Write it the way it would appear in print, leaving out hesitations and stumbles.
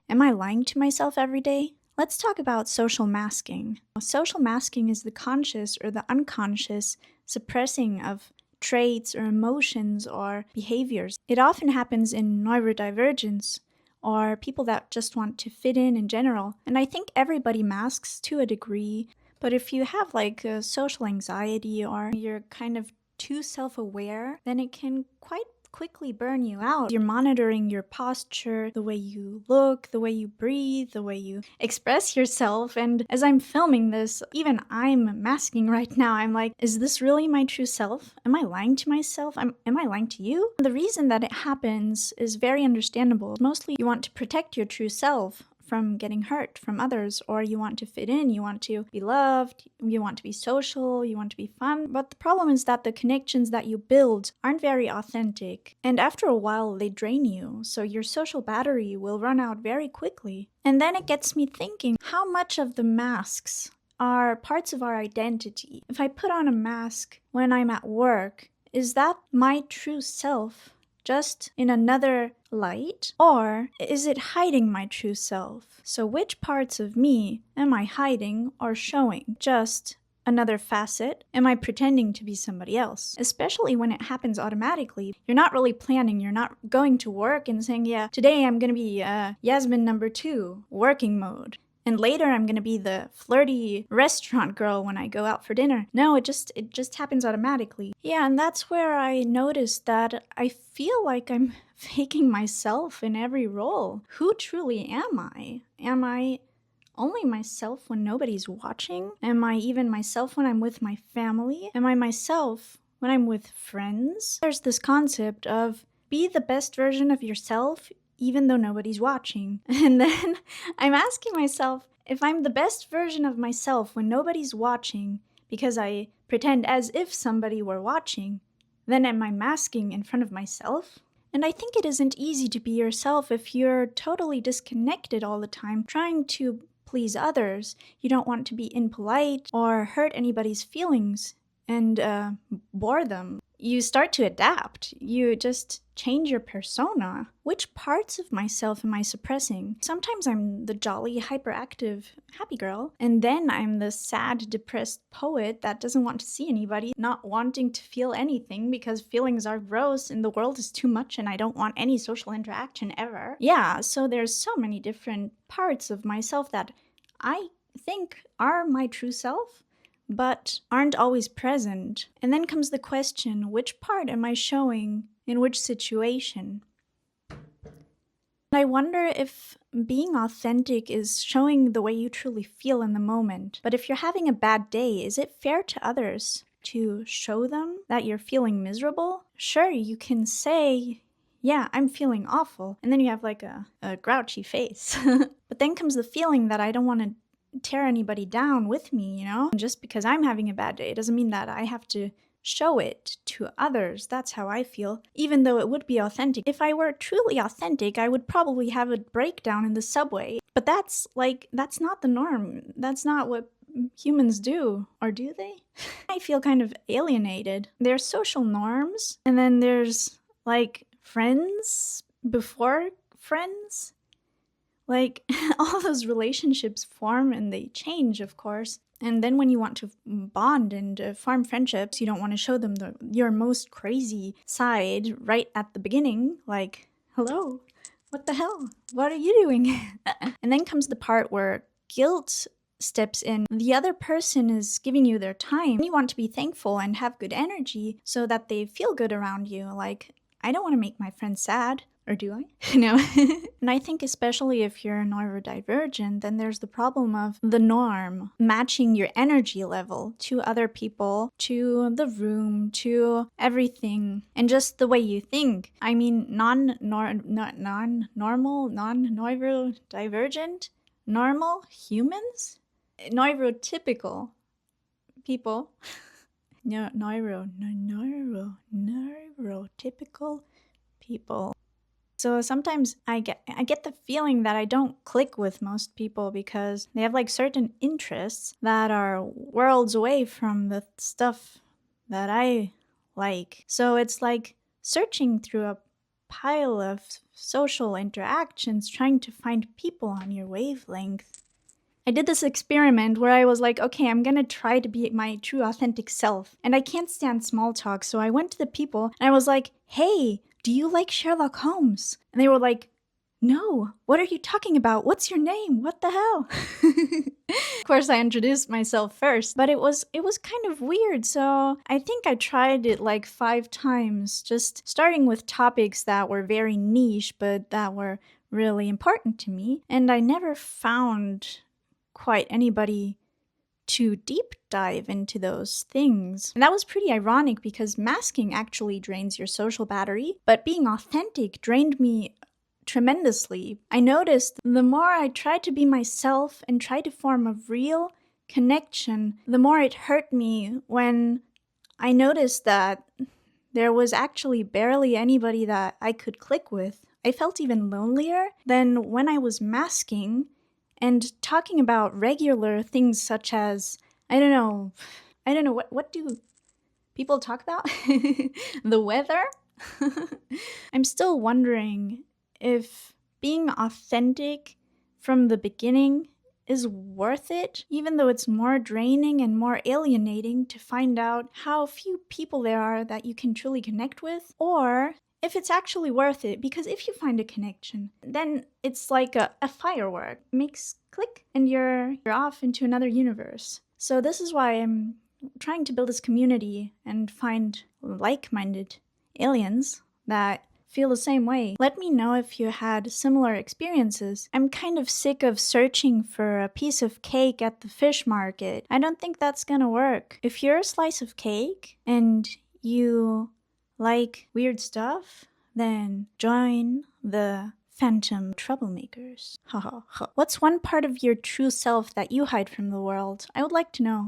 Am I lying to myself every day? Let's talk about social masking. Social masking is the conscious or the unconscious suppressing of traits or emotions or behaviors. It often happens in neurodivergence or people that just want to fit in general. And I think everybody masks to a degree. But if you have like a social anxiety or you're kind of too self-aware, then it can quite quickly burn you out. You're monitoring your posture, the way you look, the way you breathe, the way you express yourself. And as I'm filming this, even I'm masking right now. I'm like, is this really my true self? Am I lying to myself? Am I lying to you? The reason that it happens is very understandable. Mostly you want to protect your true self from getting hurt from others, or you want to fit in, you want to be loved, you want to be social, you want to be fun. But the problem is that the connections that you build aren't very authentic, and after a while they drain you, so your social battery will run out very quickly. And then it gets me thinking, how much of the masks are parts of our identity? If I put on a mask when I'm at work, is that my true self just in another light? Or is it hiding my true self? So which parts of me am I hiding or showing? Just another facet? Am I pretending to be somebody else? Especially when it happens automatically. You're not really planning. You're not going to work and saying, yeah, today I'm going to be Yasmin number 2, working mode. And later I'm gonna be the flirty restaurant girl when I go out for dinner. No, it just happens automatically. Yeah, and that's where I noticed that I feel like I'm faking myself in every role. Who truly am I? Am I only myself when nobody's watching? Am I even myself when I'm with my family? Am I myself when I'm with friends? There's this concept of be the best version of yourself even though nobody's watching. And then I'm asking myself, if I'm the best version of myself when nobody's watching because I pretend as if somebody were watching, then am I masking in front of myself? And I think it isn't easy to be yourself if you're totally disconnected all the time, trying to please others. You don't want to be impolite or hurt anybody's feelings and bore them. You start to adapt. You just change your persona. Which parts of myself am I suppressing? Sometimes I'm the jolly, hyperactive, happy girl, and then I'm the sad, depressed poet that doesn't want to see anybody, not wanting to feel anything because feelings are gross and the world is too much and I don't want any social interaction ever. Yeah, so there's so many different parts of myself that I think are my true self, but aren't always present. And then comes the question, which part am I showing in which situation? I wonder if being authentic is showing the way you truly feel in the moment. But if you're having a bad day, is it fair to others to show them that you're feeling miserable? Sure, you can say, yeah, I'm feeling awful. And then you have like a grouchy face. But then comes the feeling that I don't want to tear anybody down with me, you know? Just because I'm having a bad day, it doesn't mean that I have to show it to others. That's how I feel, even though it would be authentic. If I were truly authentic, I would probably have a breakdown in the subway. But that's not the norm. That's not what humans do. Or do they? I feel kind of alienated. There's social norms, and then there's like friends before friends. Like, all those relationships form and they change, of course. And then when you want to bond and form friendships, you don't want to show them your most crazy side right at the beginning. Like, hello, what the hell? What are you doing? And then comes the part where guilt steps in. The other person is giving you their time. You want to be thankful and have good energy so that they feel good around you. Like, I don't want to make my friends sad. Or do I? No. And I think especially if you're neurodivergent, then there's the problem of the norm, matching your energy level to other people, to the room, to everything, and just the way you think. I mean, non-neurodivergent, normal humans? Neurotypical people. Neurotypical people. So sometimes I get the feeling that I don't click with most people because they have like certain interests that are worlds away from the stuff that I like. So it's like searching through a pile of social interactions trying to find people on your wavelength. I did this experiment where I was like, okay, I'm gonna try to be my true authentic self. And I can't stand small talk, so I went to the people and I was like, hey, do you like Sherlock Holmes? And they were like, no, what are you talking about? What's your name? What the hell? Of course, I introduced myself first, but it was kind of weird. So I think I tried it like 5 times, just starting with topics that were very niche, but that were really important to me. And I never found quite anybody to deep dive into those things. And that was pretty ironic because masking actually drains your social battery, but being authentic drained me tremendously. I noticed the more I tried to be myself and try to form a real connection, the more it hurt me when I noticed that there was actually barely anybody that I could click with. I felt even lonelier than when I was masking and talking about regular things such as, I don't know, what do people talk about? The weather? I'm still wondering if being authentic from the beginning is worth it, even though it's more draining and more alienating to find out how few people there are that you can truly connect with, or if it's actually worth it, because if you find a connection, then it's like a firework. It makes click and you're off into another universe. So this is why I'm trying to build this community and find like-minded aliens that feel the same way. Let me know if you had similar experiences. I'm kind of sick of searching for a piece of cake at the fish market. I don't think that's gonna work. If you're a slice of cake and you like weird stuff, then join the Phantom Troublemakers. Haha. What's one part of your true self that you hide from the world? I would like to know.